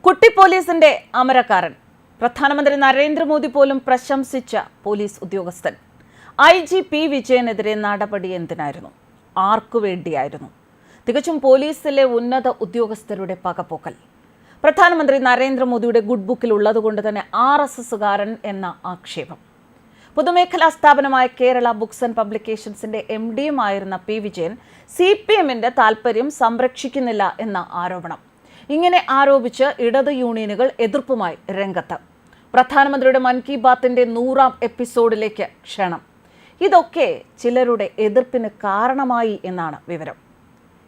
കുട്ടി പോലീസിന്റെ അമരക്കാരൻ പ്രധാനമന്ത്രി നരേന്ദ്രമോദി പോലും പ്രശംസിച്ച പോലീസ് ഉദ്യോഗസ്ഥൻ IGP വിജയനെതിരെ നടപടി എന്തിനായിരുന്നു? ആർക്കു വേണ്ടിയായിരുന്നു? തികച്ചും പോലീസിലെ ഉന്നത ഉദ്യോഗസ്ഥരുടെ പകപോക്കൽ. പ്രധാനമന്ത്രി നരേന്ദ്രമോദിയുടെ ഗുഡ് ബുക്കിൽ ഉള്ളതുകൊണ്ട് തന്നെ RSSകാരൻ എന്ന ആക്ഷേപം. പൊതുമേഖലാ സ്ഥാപനമായ കേരള ബുക്സ് ആൻഡ് പബ്ലിക്കേഷൻസിന്റെ MDയുമായിരുന്ന P വിജയൻ CPMന്റെ താൽപര്യം സംരക്ഷിക്കുന്നില്ല എന്ന ആരോപണം. ഇങ്ങനെ ആരോപിച്ച് ഇടത് യൂണിയനുകൾ എതിർപ്പുമായി രംഗത്ത്. പ്രധാനമന്ത്രിയുടെ മൻ കി ബാത്തിന്റെ 100ാം എപ്പിസോഡിലേക്ക് ക്ഷണം. ഇതൊക്കെ ചിലരുടെ എതിർപ്പിന് കാരണമായി എന്നാണ് വിവരം.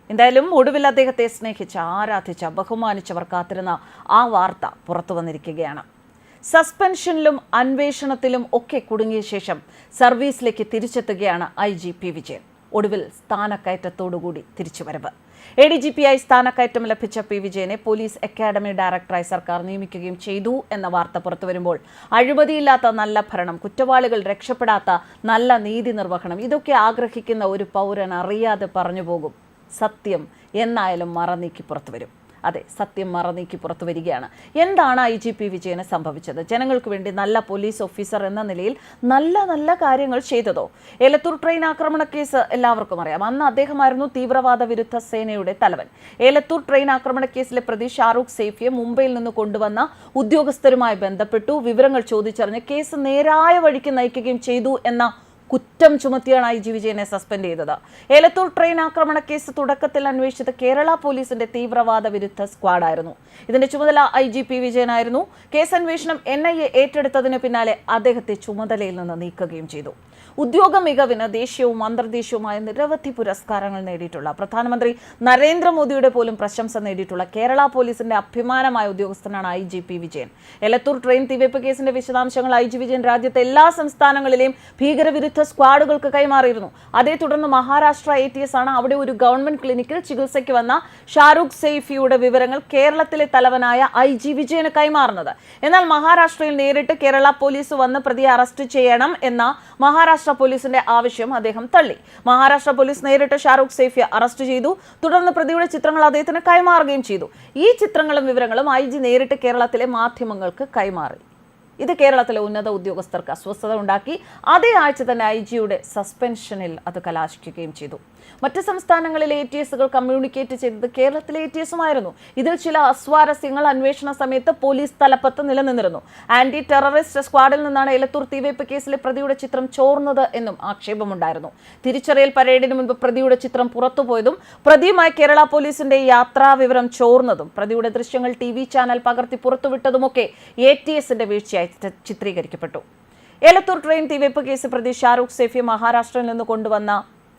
എന്തായാലും ഒടുവിൽ അദ്ദേഹത്തെ സ്നേഹിച്ച, ആരാധിച്ച, ബഹുമാനിച്ചവർ കാത്തിരുന്ന ആ വാർത്ത പുറത്തു വന്നിരിക്കുകയാണ്. സസ്പെൻഷനിലും അന്വേഷണത്തിലും ഒക്കെ കുടുങ്ങിയ ശേഷം സർവീസിലേക്ക് തിരിച്ചെത്തുകയാണ് IGP വിജയൻ. ഒടുവിൽ സ്ഥാനക്കയറ്റത്തോടുകൂടി തിരിച്ചുവരവ്. ADGP-ആയി സ്ഥാനക്കയറ്റം ലഭിച്ച P വിജയനെ പോലീസ് അക്കാദമി ഡയറക്ടറായി സർക്കാർ നിയമിക്കുകയും ചെയ്തു എന്ന വാർത്ത പുറത്തുവരുമ്പോൾ അഴിമതിയില്ലാത്ത നല്ല ഭരണം, കുറ്റവാളികൾ രക്ഷപ്പെടാത്ത നല്ല നീതി നിർവഹണം, ഇതൊക്കെ ആഗ്രഹിക്കുന്ന ഒരു പൗരൻ അറിയാതെ പറഞ്ഞു പോകും. സത്യം എന്നായാലും മറനീക്കി പുറത്തു വരും. അതെ, സത്യം മറനീക്കി പുറത്തു വരികയാണ്. എന്താണ് IGP വിജയന് സംഭവിച്ചത്? ജനങ്ങൾക്ക് വേണ്ടി നല്ല പോലീസ് ഓഫീസർ എന്ന നിലയിൽ നല്ല കാര്യങ്ങൾ ചെയ്തതോ? ഏലത്തൂർ ട്രെയിൻ ആക്രമണ കേസ് എല്ലാവർക്കും അറിയാം. അന്ന് അദ്ദേഹമായിരുന്നു തീവ്രവാദ വിരുദ്ധ സേനയുടെ തലവൻ. ഏലത്തൂർ ട്രെയിൻ ആക്രമണ കേസിലെ പ്രതി ഷാറൂഖ് സൈഫിയെ മുംബൈയിൽ നിന്ന് കൊണ്ടുവന്ന ഉദ്യോഗസ്ഥരുമായി ബന്ധപ്പെട്ടു വിവരങ്ങൾ ചോദിച്ചറിഞ്ഞ് കേസ് നേരായ വഴിക്ക് നയിക്കുകയും ചെയ്തു എന്ന കുറ്റം ചുമത്തിയാണ് IG വിജയനെ സസ്പെൻഡ് ചെയ്തത്. ഏലത്തൂർ ട്രെയിൻ ആക്രമണ കേസ് തുടക്കത്തിൽ അന്വേഷിച്ചത് കേരള പോലീസിന്റെ തീവ്രവാദ വിരുദ്ധ സ്ക്വാഡായിരുന്നു. ഇതിന്റെ ചുമതല IGP വിജയനായിരുന്നു. കേസ് അന്വേഷണം NIA ഏറ്റെടുത്തതിന് പിന്നാലെ അദ്ദേഹത്തെ ചുമതലയിൽ നിന്ന് നീക്കുകയും ചെയ്തു. ഉദ്യോഗ മികവിന് ദേശീയവും അന്തർദേശീയവുമായ നിരവധി പുരസ്കാരങ്ങൾ നേടിയിട്ടുള്ള, പ്രധാനമന്ത്രി നരേന്ദ്രമോദിയുടെ പോലും പ്രശംസ നേടിയിട്ടുള്ള കേരള പോലീസിന്റെ അഭിമാനമായ ഉദ്യോഗസ്ഥനാണ് IGP വിജയൻ. ഏലത്തൂർ ട്രെയിൻ തീവെപ്പ് കേസിന്റെ വിശദാംശങ്ങൾ IG വിജയൻ രാജ്യത്തെ എല്ലാ സംസ്ഥാനങ്ങളിലെയും ഭീകരവിരുദ്ധ സ്ക്വാഡുകൾക്ക് കൈമാറിയിരുന്നു. അതേ തുടർന്ന് മഹാരാഷ്ട്ര ATS ആണ് അവിടെ ഒരു ഗവൺമെന്റ് ക്ലിനിക്കിൽ ചികിത്സയ്ക്ക് വന്ന ഷാറൂഖ് സൈഫിയുടെ വിവരങ്ങൾ കേരളത്തിലെ തലവനായ IG വിജയന് കൈമാറുന്നത്. എന്നാൽ മഹാരാഷ്ട്രയിൽ നേരിട്ട് കേരള പോലീസ് വന്ന് പ്രതിയെ അറസ്റ്റ് ചെയ്യണം എന്ന മഹാരാഷ്ട്ര പോലീസിന്റെ ആവശ്യം അദ്ദേഹം തള്ളി. മഹാരാഷ്ട്ര പോലീസ് നേരിട്ട് ഷാറൂഖ് സൈഫിയെ അറസ്റ്റ് ചെയ്തു. തുടർന്ന് പ്രതിയുടെ ചിത്രങ്ങൾ അദ്ദേഹത്തിന് കൈമാറുകയും ചെയ്തു. ഈ ചിത്രങ്ങളും വിവരങ്ങളും IG നേരിട്ട് കേരളത്തിലെ മാധ്യമങ്ങൾക്ക് കൈമാറി. ഇത് കേരളത്തിലെ ഉന്നത ഉദ്യോഗസ്ഥർക്ക് അസ്വസ്ഥത ഉണ്ടാക്കി. അതേ ആഴ്ച തന്നെ IGയുടെ സസ്പെൻഷനിൽ അത് കലാശിക്കുകയും ചെയ്തു. മറ്റ് സംസ്ഥാനങ്ങളിലെ ATSകൾ കമ്മ്യൂണിക്കേറ്റ് ചെയ്തത് കേരളത്തിലെ ATSുമായിരുന്നു. ഇതിൽ ചില അസ്വാരസ്യങ്ങൾ അന്വേഷണ സമയത്ത് പോലീസ് തലപ്പത്ത് നിലനിന്നിരുന്നു. ആന്റി ടെററിസ്റ്റ് സ്ക്വാഡിൽ നിന്നാണ് ഏലത്തൂർ തീവെപ്പ് കേസിലെ പ്രതിയുടെ ചിത്രം ചോർന്നത് എന്നും ആക്ഷേപമുണ്ടായിരുന്നു. തിരിച്ചറിയൽ പരേഡിന് മുൻപ് പ്രതിയുടെ ചിത്രം പുറത്തുപോയതും പ്രതിയുമായി കേരള പോലീസിന്റെ യാത്രാ വിവരം ചോർന്നതും പ്രതിയുടെ ദൃശ്യങ്ങൾ TV ചാനൽ പകർത്തി പുറത്തുവിട്ടതുമൊക്കെ ATSന്റെ വീഴ്ചയായി ചിത്രീകരിക്കപ്പെട്ടു. ഏലത്തൂർ ട്രെയിൻ തീവെപ്പ് കേസ് പ്രതി ഷാറൂഖ് സൈഫിയെ മഹാരാഷ്ട്രയിൽ നിന്ന് കൊണ്ടുവന്ന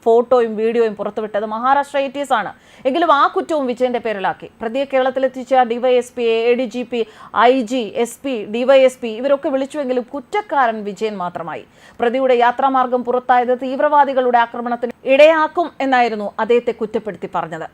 ഫോട്ടോയും വീഡിയോയും പുറത്തുവിട്ടത് മഹാരാഷ്ട്ര ATS ആണ്. എങ്കിലും ആ കുറ്റവും വിജയന്റെ പേരിലാക്കി. പ്രതിയെ കേരളത്തിലെത്തിച്ച DYSP, ADGP, IG, SP, DYSP ഇവരൊക്കെ വിളിച്ചുവെങ്കിലും കുറ്റക്കാരൻ വിജയൻ മാത്രമായി. പ്രതിയുടെ യാത്രാമാർഗം പുറത്തായത് തീവ്രവാദികളുടെ ആക്രമണത്തിന് ഇടയാക്കും എന്നായിരുന്നു അദ്ദേഹത്തെ കുറ്റപ്പെടുത്തി പറഞ്ഞത്.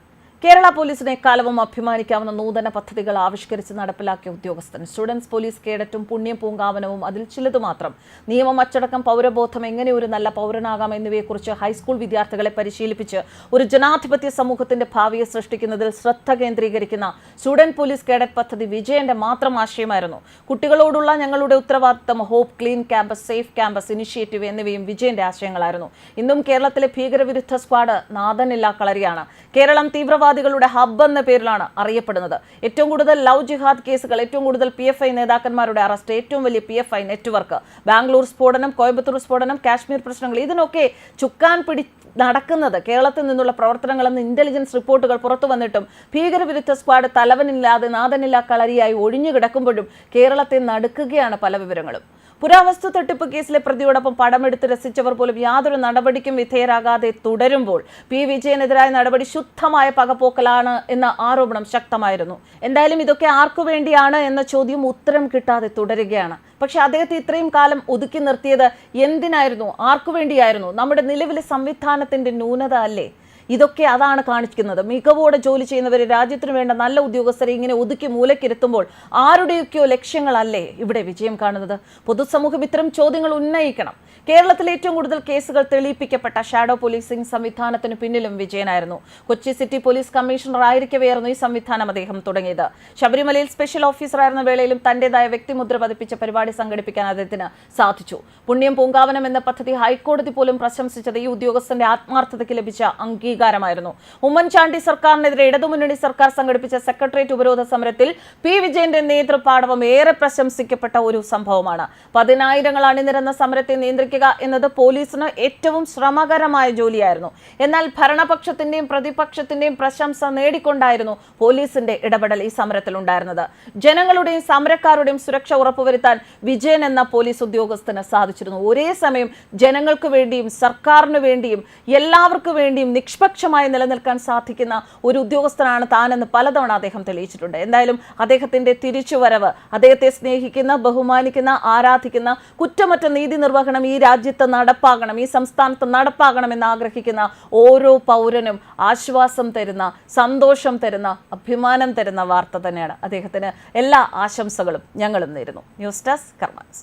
കേരള പോലീസിനെ കാലവും അഭിമാനിക്കാവുന്ന നൂതന പദ്ധതികൾ ആവിഷ്കരിച്ച് നടപ്പിലാക്കിയ ഉദ്യോഗസ്ഥൻ. സ്റ്റുഡൻസ് പോലീസ് കേഡറ്റും പുണ്യം പൂങ്കാവനവും അതിൽ ചിലത് മാത്രം. നിയമം, അച്ചടക്കം, പൗരബോധം, എങ്ങനെ ഒരു നല്ല പൗരനാകാം എന്നിവയെക്കുറിച്ച് ഹൈസ്കൂൾ വിദ്യാർത്ഥികളെ പരിശീലിപ്പിച്ച് ഒരു ജനാധിപത്യ സമൂഹത്തിന്റെ ഭാവിയെ സൃഷ്ടിക്കുന്നതിൽ ശ്രദ്ധ കേന്ദ്രീകരിക്കുന്ന സ്റ്റുഡന്റ് പോലീസ് കേഡറ്റ് പദ്ധതി വിജയന്റെ മാത്രം ആശയമായിരുന്നു. കുട്ടികളോടുള്ള ഞങ്ങളുടെ ഉത്തരവാദിത്തം, hope, clean campus, safe campus initiative എന്നിവയും വിജയന്റെ ആശയങ്ങളായിരുന്നു. ഇന്നും കേരളത്തിലെ ഭീകരവിരുദ്ധ സ്ക്വാഡ് നാദനില്ലാ കളരിയാണ്. കേരളം തീവ്രവാദികളുടെ ഹബ്ബ് എന്ന പേരിലാണ് അറിയപ്പെടുന്നത്. ഏറ്റവും കൂടുതൽ ലവ് ജിഹാദ് കേസുകൾ, ഏറ്റവും കൂടുതൽ PFI നേതാക്കന്മാരുടെ അറസ്റ്റ്, ഏറ്റവും വലിയ PFI നെറ്റ്വർക്ക്, ബാംഗ്ലൂർ സ്ഫോടനം, കോയമ്പത്തൂർ സ്ഫോടനം, കാശ്മീർ പ്രശ്നങ്ങൾ, ഇതിനൊക്കെ ചുക്കാൻ പിടി നടക്കുന്നത് കേരളത്തിൽ നിന്നുള്ള പ്രവർത്തനങ്ങളെന്ന് ഇന്റലിജൻസ് റിപ്പോർട്ടുകൾ പുറത്തു വന്നിട്ടും ഭീകരവിരുദ്ധ സ്ക്വാഡ് തലവനില്ലാതെ നാദനില്ലാ കളരിയായി ഒഴിഞ്ഞു കിടക്കുമ്പോഴും കേരളത്തെ നടുക്കുകയാണ് പല വിവരങ്ങളും. പുരാവസ്തു തട്ടിപ്പ് കേസിലെ പ്രതിയോടൊപ്പം പടമെടുത്ത് രസിച്ചവർ പോലും യാതൊരു നടപടിക്കും വിധേയരാകാതെ തുടരുമ്പോൾ P വിജയനെതിരായ നടപടി ശുദ്ധമായ പകപോക്കലാണ് എന്ന ആരോപണം ശക്തമായിരുന്നു. എന്തായാലും ഇതൊക്കെ ആർക്കു വേണ്ടിയാണ് എന്ന ചോദ്യം ഉത്തരം കിട്ടാതെ തുടരുകയാണ്. പക്ഷെ അദ്ദേഹത്തെ ഇത്രയും കാലം ഒതുക്കി നിർത്തിയത് എന്തിനായിരുന്നു? ആർക്കു വേണ്ടിയായിരുന്നു? നമ്മുടെ നിലവിലെ സംവിധാനത്തിന്റെ ന്യൂനത അല്ലേ? ഇതൊക്കെ അതാണ് കാണിക്കുന്നത്. മികവോടെ ജോലി ചെയ്യുന്നവരെ, രാജ്യത്തിന് വേണ്ട നല്ല ഉദ്യോഗസ്ഥരെ ഇങ്ങനെ ഒതുക്കി മൂലക്കിരുത്തുമ്പോൾ ആരുടെയൊക്കെയോ ലക്ഷ്യങ്ങളല്ലേ ഇവിടെ വിജയം കാണുന്നത്? പൊതുസമൂഹം ഇത്തരം ചോദ്യങ്ങൾ ഉന്നയിക്കണം. കേരളത്തിൽ ഏറ്റവും കൂടുതൽ കേസുകൾ തെളിയിപ്പിക്കപ്പെട്ട ഷാഡോ പോലീസിംഗ് സംവിധാനത്തിന് പിന്നിലും വിജയനായിരുന്നു. കൊച്ചി സിറ്റി പോലീസ് കമ്മീഷണർ ആയിരിക്കവെയായിരുന്നു ഈ സംവിധാനം അദ്ദേഹം തുടങ്ങിയത്. ശബരിമലയിൽ സ്പെഷ്യൽ ഓഫീസറായിരുന്ന വേളയിലും തന്റേതായ വ്യക്തിമുദ്ര പതിപ്പിച്ച പരിപാടി സംഘടിപ്പിക്കാൻ അദ്ദേഹത്തിന് സാധിച്ചു. പുണ്യം പൂങ്കാവനം എന്ന പദ്ധതി ഹൈക്കോടതി പോലും പ്രശംസിച്ചത് ഈ ഉദ്യോഗസ്ഥന്റെ ആത്മാർത്ഥതയ്ക്ക് ലഭിച്ച അംഗീകാരമായിരുന്നു. ഉമ്മൻചാണ്ടി സർക്കാരിനെതിരെ ഇടതുമുന്നണി സർക്കാർ സംഘടിപ്പിച്ച സെക്രട്ടേറിയറ്റ് ഉപരോധ സമരത്തിൽ പി വിജയന്റെ നേതൃപാടവം ഏറെ പ്രശംസിക്കപ്പെട്ട ഒരു സംഭവമാണ്. 10,000 അണിനിരന്ന സമരത്തെ നിയന്ത്രിക്കുക എന്നത് പോലീസിന് ഏറ്റവും ശ്രമകരമായ ജോലിയായിരുന്നു. എന്നാൽ ഭരണപക്ഷത്തിന്റെയും പ്രതിപക്ഷത്തിന്റെയും പ്രശംസ നേടിക്കൊണ്ടായിരുന്നു പോലീസിന്റെ ഇടപെടൽ ഈ സമരത്തിൽ ഉണ്ടായിരുന്നത്. ജനങ്ങളുടെയും സമരക്കാരുടെയും സുരക്ഷ ഉറപ്പുവരുത്താൻ വിജയൻ എന്ന പോലീസ് ഉദ്യോഗസ്ഥന് സാധിച്ചിരുന്നു. ഒരേ സമയം ജനങ്ങൾക്ക് വേണ്ടിയും സർക്കാരിന് വേണ്ടിയും എല്ലാവർക്കും വേണ്ടിയും നിഷ്പക്ഷമായി നിലനിൽക്കാൻ സാധിക്കുന്ന ഒരു ഉദ്യോഗസ്ഥനാണ് താനെന്ന് പലതവണ അദ്ദേഹം തെളിയിച്ചിട്ടുണ്ട്. എന്തായാലും അദ്ദേഹത്തിന്റെ തിരിച്ചുവരവ്, അദ്ദേഹത്തെ സ്നേഹിക്കുന്ന, ബഹുമാനിക്കുന്ന, ആരാധിക്കുന്ന, കുറ്റമറ്റ നീതി നിർവഹണം ഈ രാജ്യത്ത് നടപ്പാകണം, ഈ സംസ്ഥാനത്ത് നടപ്പാകണമെന്ന് ആഗ്രഹിക്കുന്ന ഓരോ പൗരനും ആശ്വാസം തരുന്ന, സന്തോഷം തരുന്ന, അഭിമാനം തരുന്ന വാർത്ത തന്നെയാണ്. അദ്ദേഹത്തിന് എല്ലാ ആശംസകളും ഞങ്ങളും നേരുന്നു. News desk കർമാനസ്.